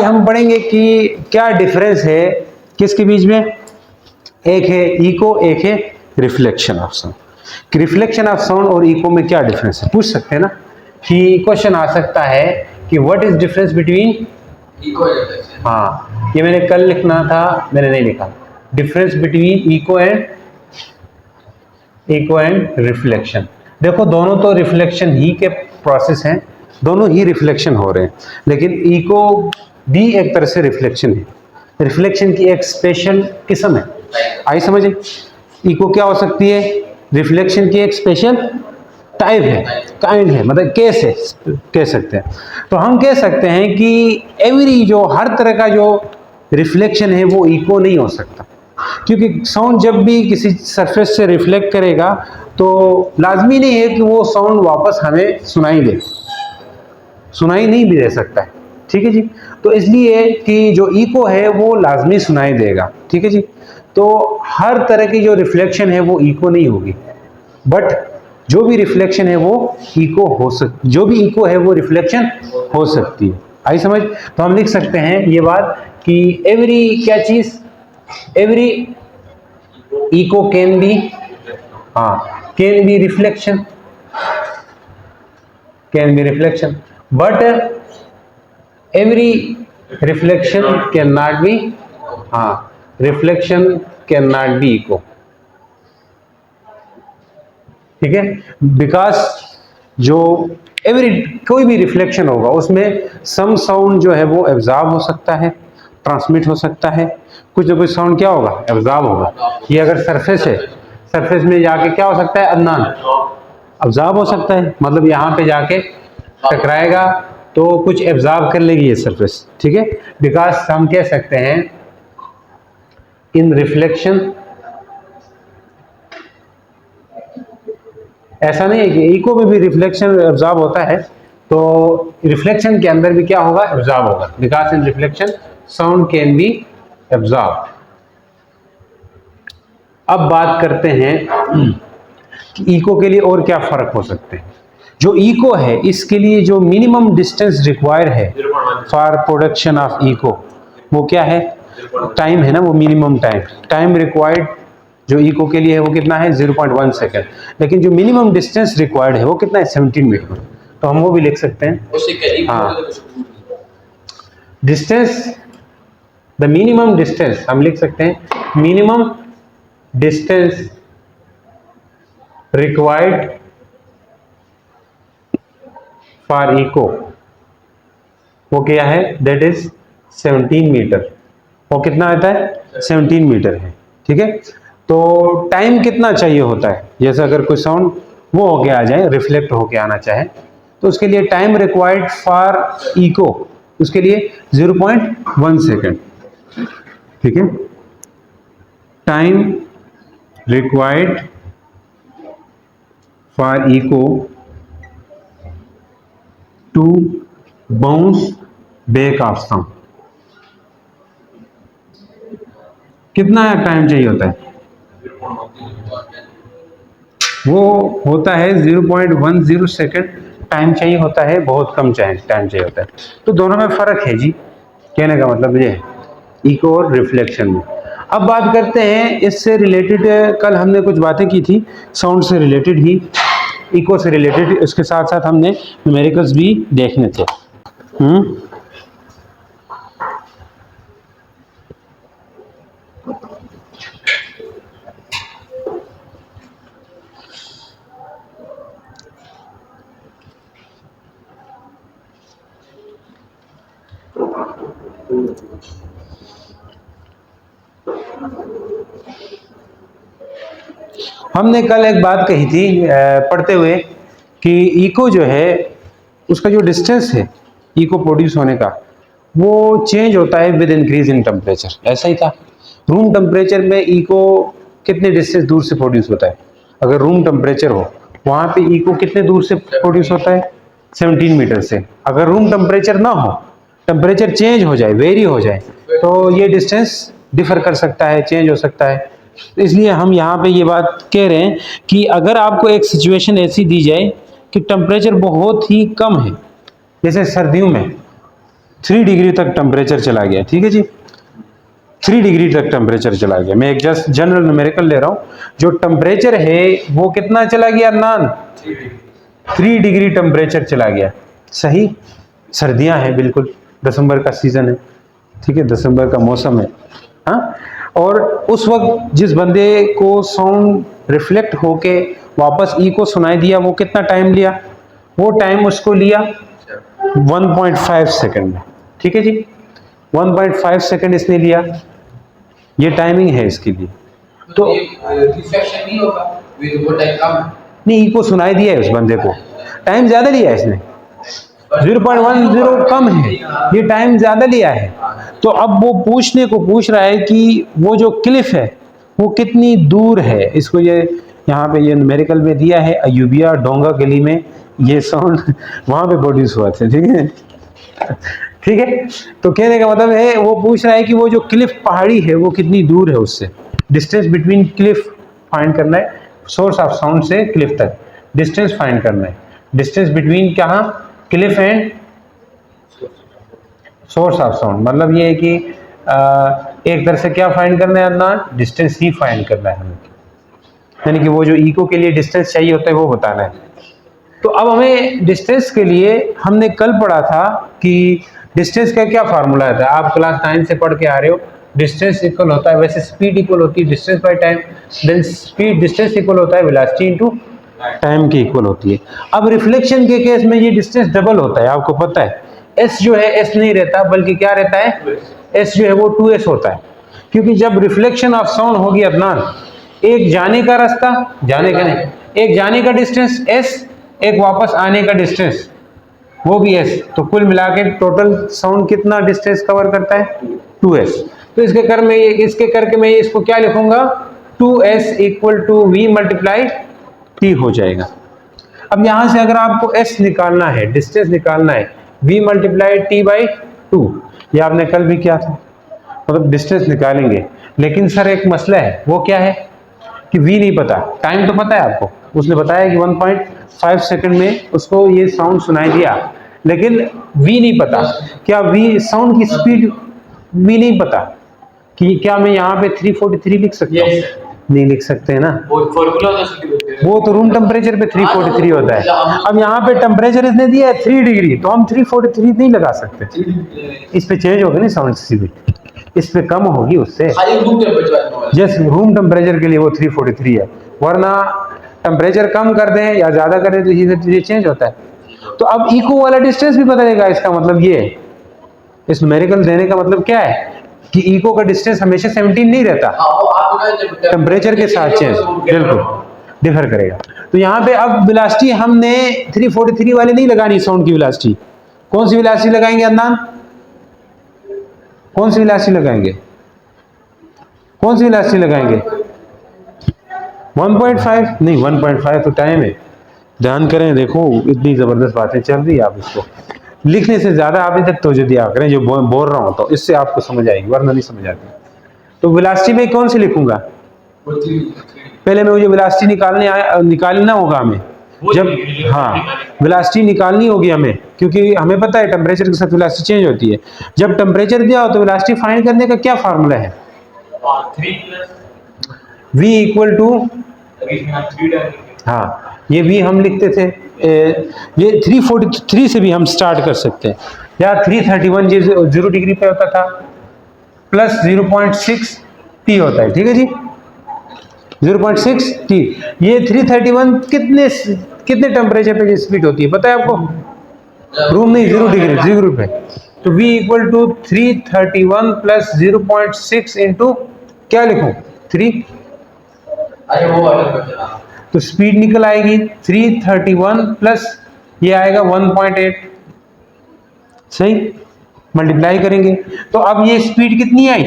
आज हम पढ़ेंगे कि क्या डिफरेंस है किसके बीच में, एक है इको, एक है reflection of sound. Reflection of sound और इको में क्या डिफरेंस है, पूछ सकते हैं ना, कि क्वेश्चन आ सकता है कि what is difference between echo and reflection. हाँ, ये मैंने कल लिखना था, मैंने नहीं लिखा। Difference between echo and reflection. देखो दोनों तो रिफ्लेक्शन ही के प्रोसेस हैं, दोनों ही रिफ्लेक्शन हो रहे हैं, लेकिन इको भी एक तरह से रिफ्लेक्शन है। रिफ्लेक्शन की एक स्पेशल किस्म है, आई समझे। इको क्या हो सकती है, रिफ्लेक्शन की एक स्पेशल टाइप है, काइंड है, मतलब केस है कह सकते हैं। तो हम कह सकते हैं कि एवरी जो हर तरह का जो रिफ्लेक्शन है वो इको नहीं हो सकता, क्योंकि साउंड जब भी किसी सरफेस से रिफ्लेक्ट करेगा तो लाजमी नहीं है कि वो साउंड वापस हमें सुनाई दे, सुनाई नहीं भी दे सकता है, ठीक है जी। तो इसलिए कि जो इको है वो लाजमी सुनाई देगा, ठीक है जी। तो हर तरह की जो रिफ्लेक्शन है वो इको नहीं होगी, बट जो भी रिफ्लेक्शन है वो इको हो सकती, जो भी इको है वो रिफ्लेक्शन हो सकती है, आई समझ। तो हम लिख सकते हैं ये बात कि एवरी क्या चीज, एवरी इको कैन बी, हाँ can be reflection, can be reflection, but every reflection can not be, हाँ reflection can not be echo, ठीक है। बिकॉज जो एवरी कोई भी रिफ्लेक्शन होगा उसमें सम साउंड जो है वो एब्जॉर्ब हो सकता है, ट्रांसमिट हो सकता है, कुछ ना कुछ साउंड क्या होगा, एब्जॉर्ब होगा। ये अगर सरफेस है, सरफेस में जाके क्या हो सकता है, अदनान एब्जॉर्ब हो सकता है, मतलब यहाँ पे जाके टकराएगा तो कुछ एब्जॉर्ब कर लेगी ये सरफेस, ठीक है। बिकॉज हम कह सकते हैं इन रिफ्लेक्शन, ऐसा नहीं है कि इको में भी रिफ्लेक्शन एब्जॉर्ब होता है, तो रिफ्लेक्शन के अंदर भी क्या होगा, एब्जॉर्ब होगा, because in reflection sound can be absorb. अब बात करते हैं कि इको के लिए और क्या फर्क हो सकते हैं। जो इको है इसके लिए जो मिनिमम डिस्टेंस रिक्वायर है फॉर प्रोडक्शन ऑफ इको वो क्या है, टाइम है ना, वो मिनिमम टाइम रिक्वायर्ड जो इको के लिए है वो कितना है, 0.1 सेकेंड। लेकिन जो मिनिमम डिस्टेंस रिक्वायर्ड है वो कितना है, 17 मीटर। तो हम वो भी लिख सकते हैं, हाँ डिस्टेंस, द मिनिमम डिस्टेंस हम लिख सकते हैं, minimum distance required for echo वो क्या है, दैट इज 17 मीटर। वो कितना आता है, 17 मीटर है, ठीक है। तो टाइम कितना चाहिए होता है, जैसे अगर कोई साउंड वो होके आ जाए, रिफ्लेक्ट होके आना चाहे, तो उसके लिए टाइम रिक्वायर्ड फॉर इको, उसके लिए 0.1 सेकेंड, ठीक है। Time required for echo to bounce back of sound, कितना टाइम चाहिए होता है, वो होता है 0.10 सेकेंड टाइम चाहिए होता है, बहुत कम टाइम चाहिए होता है। तो दोनों में फर्क है जी, कहने का मतलब ये है इको और रिफ्लेक्शन में। अब बात करते हैं इससे रिलेटेड, कल हमने कुछ बातें की थी साउंड से रिलेटेड ही, इको से रिलेटेड, इसके साथ साथ हमने न्यूमेरिकल्स भी देखने थे। हमने कल एक बात कही थी पढ़ते हुए कि इको जो है उसका जो डिस्टेंस है इको प्रोड्यूस होने का वो चेंज होता है विद इंक्रीज इन टेम्परेचर, ऐसा ही था। रूम टेम्परेचर में इको कितने डिस्टेंस दूर से प्रोड्यूस होता है, अगर रूम टेम्परेचर हो वहाँ पे इको कितने दूर से प्रोड्यूस होता है, 17 मीटर से। अगर रूम टेम्परेचर ना हो, टेम्परेचर चेंज हो जाए, वेरी हो जाए, तो ये डिस्टेंस डिफर कर सकता है, चेंज हो सकता है। इसलिए हम यहाँ पे ये बात कह रहे हैं कि अगर आपको एक सिचुएशन ऐसी दी जाए कि टेम्परेचर बहुत ही कम है, जैसे सर्दियों में 3 डिग्री तक टेम्परेचर चला गया, ठीक है जी, 3 डिग्री तक टेम्परेचर चला गया। मैं एक जस्ट जनरल न्यूमेरिकल ले रहा हूँ। जो टेम्परेचर है वो कितना चला गया अदनान? 3 डिग्री टेम्परेचर चला गया। सही, सर्दियां हैं, बिल्कुल दिसंबर का सीजन है, ठीक है, दिसंबर का मौसम है। हाँ, और उस वक्त जिस बंदे को साउंड रिफ्लेक्ट होके वापस ई को सुनाई दिया, वो कितना टाइम लिया? वो टाइम उसको लिया 1.5 सेकंड में, ठीक है जी, 1.5 सेकंड इसने लिया, ये टाइमिंग है इसके लिए। तो रिफ्लेक्शन नहीं होगा, वो टाइम कम है। नहीं, ई को सुनाई दिया है उस बंदे को, टाइम ज्यादा लिया है इसने, 0.10 कम है, ये टाइम ज्यादा लिया है। तो अब वो पूछने को पूछ रहा है कि वो जो क्लिफ है वो कितनी दूर है। इसको ये यहाँ पे ये न्यूमेरिकल में दिया है, अयूबिया डोंगा गली में ये साउंड वहां पे प्रोड्यूस हुआ था, ठीक है, ठीक है। तो कहने का मतलब है वो पूछ रहा है कि वो जो क्लिफ पहाड़ी है वो कितनी दूर है उससे, डिस्टेंस बिटवीन क्लिफ फाइंड करना है, सोर्स ऑफ साउंड से क्लिफ तक डिस्टेंस फाइंड करना है, डिस्टेंस बिटवीन कहाँ? Cliff and source of sound. मतलब ये है कि एक तरह से क्या फाइंड करना है अदनान? डिस्टेंस ही फाइंड करना है हमें, यानी कि वो जो इको के लिए डिस्टेंस चाहिए होता है वो बताना है। तो अब हमें डिस्टेंस के लिए हमने कल पढ़ा था कि डिस्टेंस का क्या फार्मूला है, आप क्लास 9 से पढ़ के आ रहे हो, डिस्टेंस इक्वल होता है, वैसे स्पीड इक्वल होती है distance by time, then speed distance equal होता है वेलोसिटी इनटू टाइम की इक्वल होती है। अब रिफ्लेक्शन के केस में ये डिस्टेंस डबल होता है, आपको पता है, एस जो है एस नहीं रहता बल्कि क्या रहता है? एस जो है वो 2s होता है, क्योंकि जब रिफ्लेक्शन ऑफ साउंड होगी अदनान, एक जाने का रास्ता, जाने का नहीं, एक जाने का डिस्टेंस एस, एक वापस आने का डिस्टेंस वो भी एस, तो कुल मिला के टोटल साउंड कितना डिस्टेंस कवर करता है? 2s। तो इसके करके मैं इसको क्या लिखूंगा? 2s equal to v multiply t हो जाएगा। अब यहां से अगर आपको s निकालना है, डिस्टेंस निकालना है, v मल्टीप्लाई t बाई 2, ये आपने कल भी किया था, मतलब डिस्टेंस निकालेंगे। लेकिन सर एक मसला है, वो क्या है कि v नहीं पता, टाइम तो पता है आपको, उसने बताया कि 1.5 सेकंड में उसको ये साउंड सुनाई दिया, लेकिन v नहीं पता। क्या v साउंड की स्पीड v नहीं पता कि क्या मैं यहाँ पे 343 लिख सकता हूँ? नहीं लिख सकते हैं ना, वो तो रूम टेम्परेचर पे 343 होता है। अब यहाँ पे टेम्परेचर इसने दिया है 3 डिग्री, तो हम 343 नहीं लगा सकते, इस पे चेंज होगा नहीं साउंड सीधे, इस पे कम होगी उससे, जैसे रूम टेम्परेचर के लिए वो 343 है, वरना टेम्परेचर कम कर दें या ज्यादा कर दें तो ये चेंज होता है। तो अब इको वाला डिस्टेंस भी पता चलेगा, इसका मतलब ये, इस न्यूमेरिकल देने का मतलब क्या है कि इको का डिस्टेंस हमेशा 17 नहीं रहता, टेम्परेचर के साथ चेंज बिल्कुल डिफर करेगा। तो यहाँ पे अब वेलोसिटी हमने 343 वाले नहीं लगानी, साउंड की वेलोसिटी कौन सी वेलोसिटी लगाएंगे अदनान? कौन सी वेलोसिटी लगाएंगे? कौन सी वेलोसिटी लगाएंगे? 1.5 नहीं, 1.5 तो टाइम है, ध्यान करें, देखो इतनी जबरदस्त बातें चल रही है, आप इसको लिखने से ज्यादा आप इधर तवज्जो दिया करें, जो बोल रहा हूं तो इससे आपको समझ आएगी, वरना नहीं समझ आती। तो वेलोसिटी में कौन सी लिखूंगा? पहले मैं मुझे वेलोसिटी निकालना होगा हमें, जब हाँ वेलोसिटी निकालनी होगी हमें, क्योंकि हमें पता है टेम्परेचर के साथ वेलोसिटी चेंज होती है। जब टेम्परेचर दिया हो तो वेलोसिटी फाइंड करने का क्या फार्मूला है? v इक्वल टू, हाँ ये v हम लिखते थे, ये 343 से भी हम स्टार्ट कर सकते हैं, या 331 जी 0 डिग्री पे होता था, प्लस 0.6 t होता है, ठीक है जी, 0.6 t। ये 331 कितने टेम्परेचर पे स्पीड होती है पता है आपको? रूम नहीं, 0 डिग्री, 0 पे। तो v equal to 331 plus 0.6 into क्या लिखूं? 3, तो स्पीड निकल आएगी 331 प्लस ये आएगा 1.8, सही, मल्टीप्लाई करेंगे तो अब ये स्पीड कितनी आई?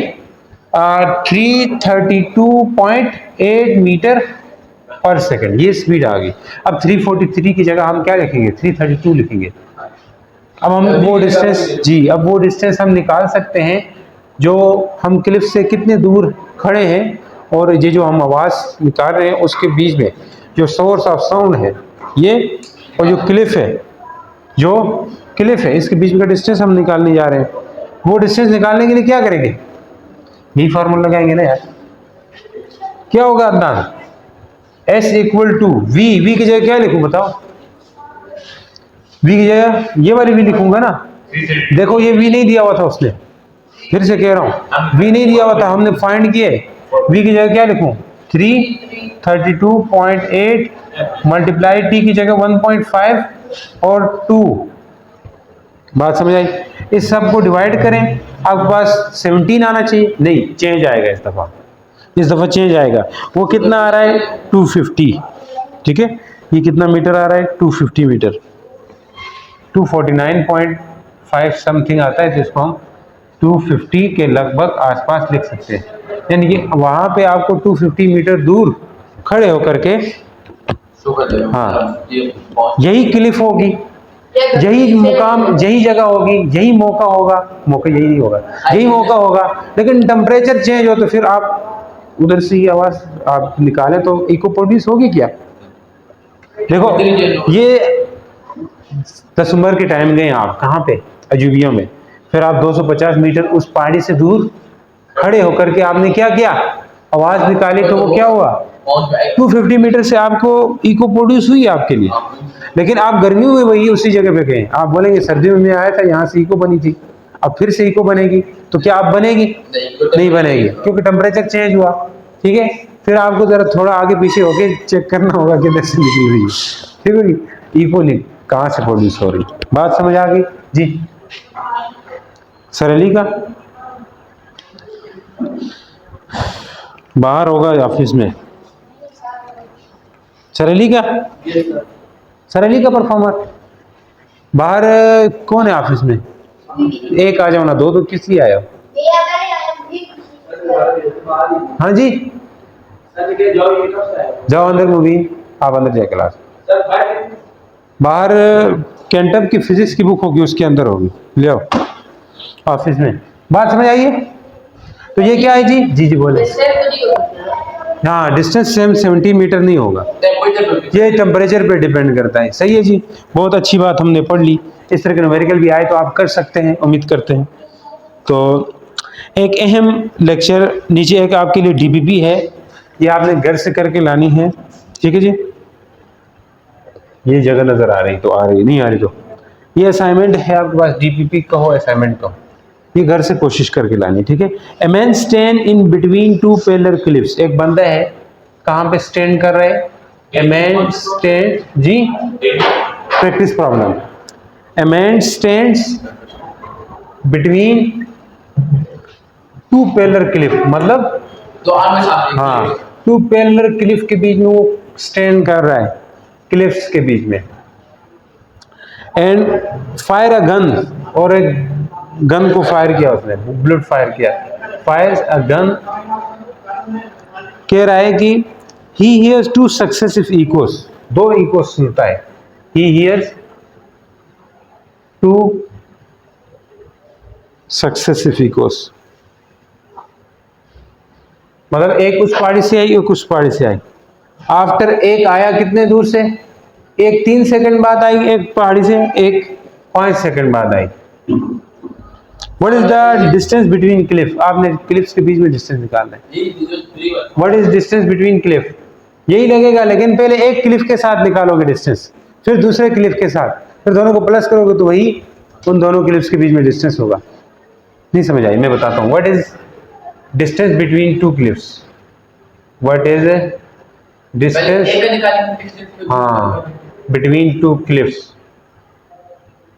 332.8 मीटर पर सेकंड, ये स्पीड आ गई। अब 343 की जगह हम क्या लिखेंगे? 332 लिखेंगे। अब हम वो डिस्टेंस जी, अब वो डिस्टेंस हम निकाल सकते हैं जो हम क्लिफ से कितने दूर खड़े हैं, और ये जो हम आवाज़ निकाल रहे हैं उसके बीच में जो सोर्स ऑफ साउंड है ये, और जो क्लिफ है जो क्लिफ है, इसके बीच में का डिस्टेंस हम निकालने जा रहे हैं। वो डिस्टेंस निकालने के लिए क्या करेंगे, यही फार्मूला लगाएंगे ना यार। क्या होगा Adnan, S equal to V की जगह क्या लिखूं बताओ, वी की जगह ये वाली वी लिखूंगा ना। देखो ये वी नहीं दिया हुआ था उसने, फिर से कह रहा हूं वी नहीं दिया हुआ था, हमने फाइंड किया है। वी की जगह क्या लिखूं, 332.8 मल्टीप्लाई टी की जगह 1.5 और 2। बात समझ आई। इस सब को डिवाइड करें, आपके पास 17 आना चाहिए, नहीं चेंज आएगा इस दफा चेंज आएगा। वो कितना आ रहा है 250, ठीक है। ये कितना मीटर आ रहा है 250 मीटर, 249.5 समथिंग आता है, जिसको हम 250 के लगभग आसपास लिख सकते हैं। यानी कि वहां पे आपको 250 मीटर दूर खड़े होकर के, हाँ यही क्लिफ होगी, यही मुकाम, यही जगह होगी, यही मौका होगा, मौका यही नहीं होगा, यही मौका होगा। लेकिन टेम्परेचर चेंज हो तो फिर आप उधर से ही आवाज आप निकालें तो इको प्रोड्यूस होगी क्या। देखो ये 10 उम्र के टाइम गए आप कहाँ पे, अजूबियों में, फिर आप 250 मीटर उस पहाड़ी से दूर खड़े होकर के आपने क्या किया, आवाज निकाली, तो वो क्या हुआ 250 मीटर से आपको इको प्रोड्यूस हुई आपके लिए। लेकिन आप गर्मियों में वही उसी जगह पे गए, आप बोलेंगे सर्दियों में आया था यहाँ से इको बनी थी, अब फिर से इको बनेगी, तो क्या आप बनेगी, नहीं बनेगी, क्योंकि टेम्परेचर चेंज हुआ, ठीक है। फिर आपको जरा थोड़ा आगे पीछे होके चेक करना होगा कि कैसे निकल रही है, ठीक है, इको कहाँ से प्रोड्यूस हो रही। बात समझ आ गई जी। सरेली का बाहर होगा ऑफिस में, सरेली का परफॉर्मर बाहर कौन है ऑफिस में, एक आ जाओ ना, दो तो किस लिए आए हो। हाँ जी जाओ अंदर, मुबीन आप अंदर जाए क्लास। बाहर कैंटम की फिजिक्स की बुक होगी, उसके अंदर होगी, ले आओ ऑफिस में। बात समझ आइए। तो ये क्या है जी, जी बोले। हाँ डिस्टेंस सेम 70 मीटर नहीं होगा, ये टेम्परेचर पे डिपेंड करता है। सही है जी, बहुत अच्छी बात हमने पढ़ ली। इस तरह के न्यूमेरिकल भी आए तो आप कर सकते हैं, उम्मीद करते हैं। तो एक अहम लेक्चर नीचे एक आपके लिए डीपीपी है, ये आपने घर से करके लानी है, ठीक है जी। ये जगह नजर आ रही तो आ रही, नहीं आ रही तो ये असाइनमेंट है आपके पास, डीपीपी कहो असाइनमेंट कहो, ये घर से कोशिश करके लानी, ठीक है। A man stand in between two parallel cliffs, एक बंदा है कहां पे स्टैंड कर रहा है, ए मैन स्टैंड जी, practice problem. A man stands between two parallel cliff, मतलब तो आमने सामने, हाँ टू पैरेलल क्लिफ के बीच में वो स्टैंड कर रहा है, क्लिफ्स के बीच में। एंड फायर अ गन, और एक गन को फायर किया उसने, बुलेट फायर किया, फायर्स अ गन। कह रहा है कि he hears two successive Eeco, दो इकोस सुनता है, he hears two successive Eeco, मतलब एक उस पहाड़ी से आई, एक उस पहाड़ी से आई। आफ्टर एक आया कितने दूर से, एक 3 सेकंड बाद आई एक पहाड़ी से, एक 5 सेकंड बाद आई। What is the distance between cliff, आपने क्लिफ्स के बीच में डिस्टेंस निकालना है। What is distance between cliff, यही लगेगा, लेकिन पहले एक क्लिफ के साथ निकालोगे डिस्टेंस, फिर दूसरे क्लिफ के साथ, फिर दोनों को प्लस करोगे तो वही उन दोनों क्लिफ्स के बीच में डिस्टेंस होगा। नहीं समझ आई, मैं बताता हूँ। What is distance between two cliffs, what is distance, हाँ बिटवीन टू क्लिफ्स,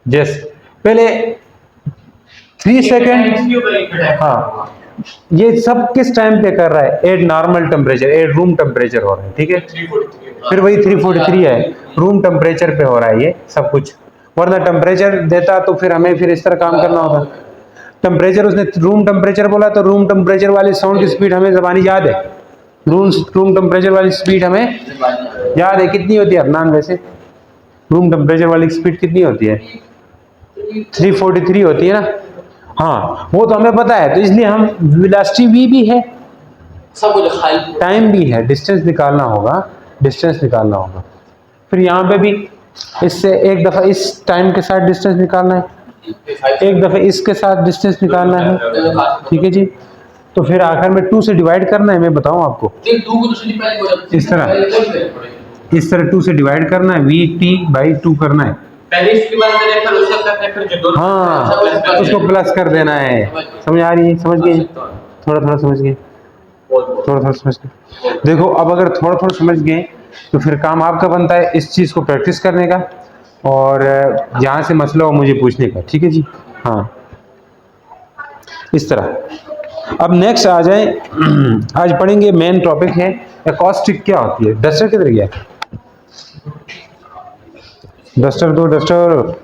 जस्ट पहले 3 सेकेंड, हाँ ये सब किस टाइम पे कर रहा है, eight normal temperature, at room temperature हो रहा है, ठीक है। फिर वही 343 है, रूम टेम्परेचर पे हो रहा है ये सब कुछ, वरना टेम्परेचर देता तो फिर हमें फिर इस तरह काम करना होता। टेम्परेचर उसने रूम टेम्परेचर बोला, तो रूम टेम्परेचर वाली साउंड की स्पीड हमें ज़बानी याद है, रूम टेम्परेचर वाली स्पीड हमें याद है, कितनी होती है अदनान वैसे, रूम टेम्परेचर वाली स्पीड कितनी होती है, 343 होती है ना। हाँ वो तो हमें पता है, तो इसलिए हम वेलोसिटी भी है, टाइम भी है, डिस्टेंस निकालना होगा, डिस्टेंस निकालना होगा। फिर यहाँ पे भी इससे एक दफ़ा इस टाइम के साथ डिस्टेंस निकालना है, एक दफ़ा इसके साथ डिस्टेंस निकालना है, ठीक है जी। तो फिर आखिर में 2 से डिवाइड करना है, मैं बताऊं आपको, इस तरह 2 से डिवाइड करना है, VT/2 करना है, पहले इसके बाद डायरेक्ट उसका करते हैं, फिर जो दोनों हाँ उसको प्लस कर देना है। समझ आ रही है? समझ गए? थोड़ा थोड़ा समझ गए, थोड़ा थोड़ा समझ गए। देखो अब अगर थोड़ा थोड़ा समझ गए तो फिर काम आपका बनता है इस चीज़ को प्रैक्टिस करने का, और जहाँ से मसला हो मुझे पूछने का, ठीक है जी। हाँ इस तरह। अब नेक्स्ट आ जाए, आज पढ़ेंगे मेन टॉपिक है एकॉस्टिक क्या होती है। डस्टर किधर गया? डस्टर दो, डस्टर।